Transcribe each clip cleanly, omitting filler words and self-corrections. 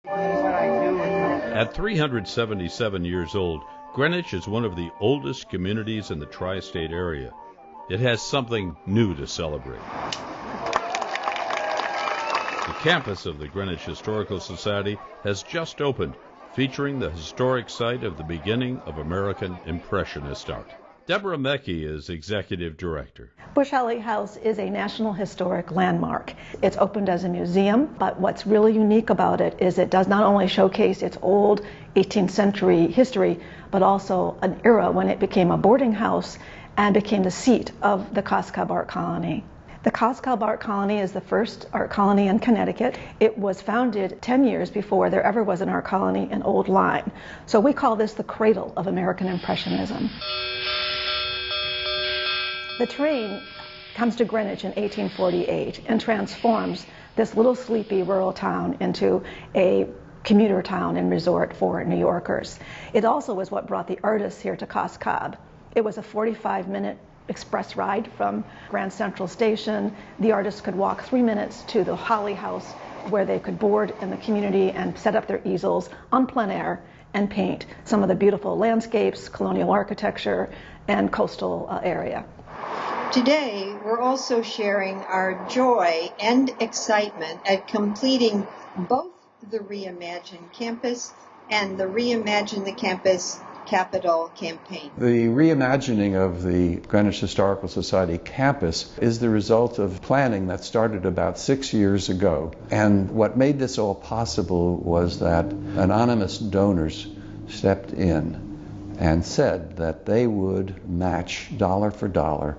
At 377 years old, Greenwich is one of the oldest communities in the tri-state area. It has something new to celebrate. The campus of the Greenwich Historical Society has just opened, featuring the historic site of the beginning of American Impressionist art. Deborah Mecke is executive director. Busch-Holley House is a National Historic Landmark. It's opened as a museum, but what's really unique about it is it does not only showcase its old 18th century history, but also an era when it became a boarding house and became the seat of the Coscob Art Colony. The Coscob Art Colony is the first art colony in Connecticut. It was founded 10 years before there ever was an art colony in Old Lyme. So we call this the cradle of American Impressionism. The train comes to Greenwich in 1848 and transforms this little sleepy rural town into a commuter town and resort for New Yorkers. It also was what brought the artists here to Coscob. It was a 45-minute express ride from Grand Central Station. The artists could walk 3 minutes to the Holley House, where they could board in the community and set up their easels on plein air and paint some of the beautiful landscapes, colonial architecture, and coastal area. Today, we're also sharing our joy and excitement at completing both the Reimagined Campus and the Reimagine the Campus Capital campaign. The reimagining of the Greenwich Historical Society campus is the result of planning that started about 6 years ago. And what made this all possible was that anonymous donors stepped in and said that they would match dollar for dollar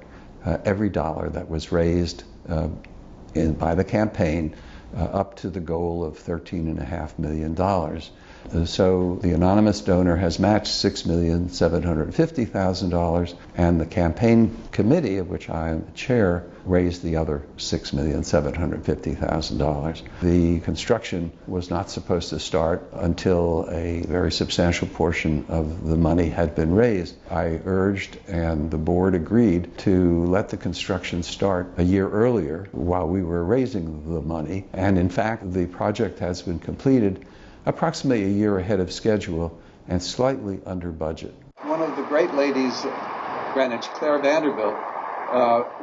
every dollar that was raised by the campaign up to the goal of $13.5 million. So the anonymous donor has matched $6,750,000, and the campaign committee, of which I am the chair, raised the other $6,750,000. The construction was not supposed to start until a very substantial portion of the money had been raised. I urged, and the board agreed, to let the construction start a year earlier while we were raising the money. And in fact, the project has been completed approximately a year ahead of schedule and slightly under budget. One of the great ladies of Greenwich, Claire Vanderbilt,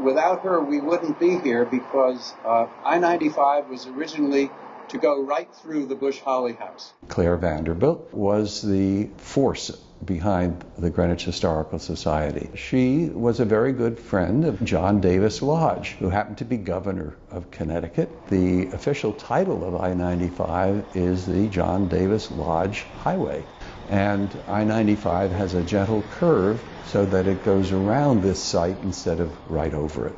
without her we wouldn't be here, because I-95 was originally to go right through the Busch-Holley house. Claire Vanderbilt was the force behind the Greenwich Historical Society. She was a very good friend of John Davis Lodge, who happened to be governor of Connecticut. The official title of I-95 is the John Davis Lodge Highway. And I-95 has a gentle curve so that it goes around this site instead of right over it.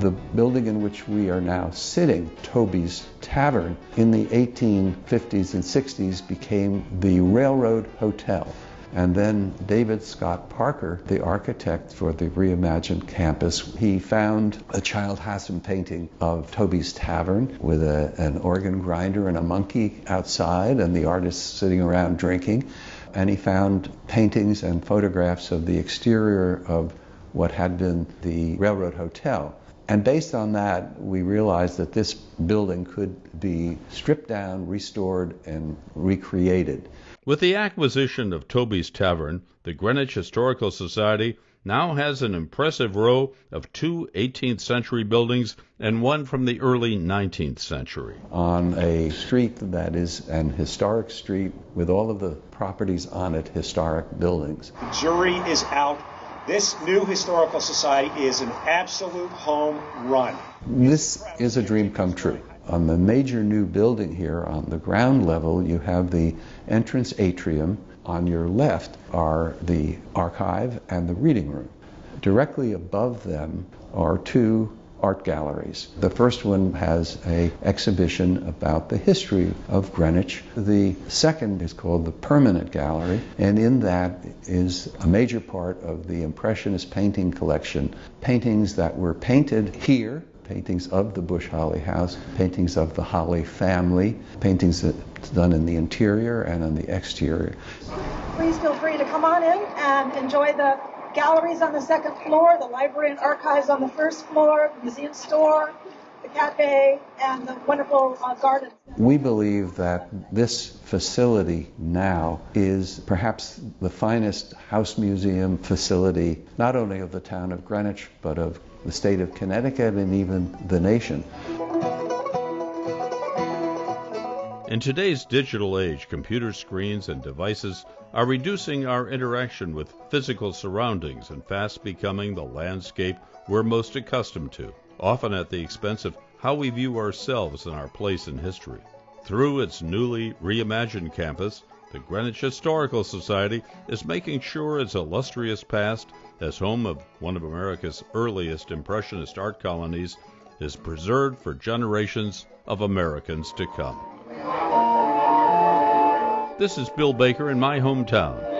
The building in which we are now sitting, Toby's Tavern, in the 1850s and 60s became the Railroad Hotel. And then David Scott Parker, the architect for the reimagined campus, he found a Child Hassan painting of Toby's Tavern with an organ grinder and a monkey outside and the artists sitting around drinking. And he found paintings and photographs of the exterior of what had been the Railroad Hotel. And based on that, we realized that this building could be stripped down, restored, and recreated. With the acquisition of Toby's Tavern, the Greenwich Historical Society now has an impressive row of two 18th century buildings and one from the early 19th century. On a street that is an historic street with all of the properties on it, historic buildings. The jury is out. This new historical society is an absolute home run. This is a dream come true. On the major new building here, on the ground level, you have the entrance atrium. On your left are the archive and the reading room. Directly above them are two art galleries. The first one has an exhibition about the history of Greenwich. The second is called the Permanent Gallery, and in that is a major part of the Impressionist painting collection. Paintings that were painted here, paintings of the Busch-Holley house, paintings of the Holley family, paintings that's done in the interior and on the exterior. Please feel free to come on in and enjoy the galleries on the second floor, the library and archives on the first floor, the museum store, the cafe and the wonderful gardens. We believe that this facility now is perhaps the finest house museum facility, not only of the town of Greenwich, but of the state of Connecticut and even the nation. In today's digital age, computer screens and devices are reducing our interaction with physical surroundings and fast becoming the landscape we're most accustomed to, often at the expense of how we view ourselves and our place in history. Through its newly reimagined campus, the Greenwich Historical Society is making sure its illustrious past, as home of one of America's earliest Impressionist art colonies, is preserved for generations of Americans to come. This is Bill Baker in my hometown.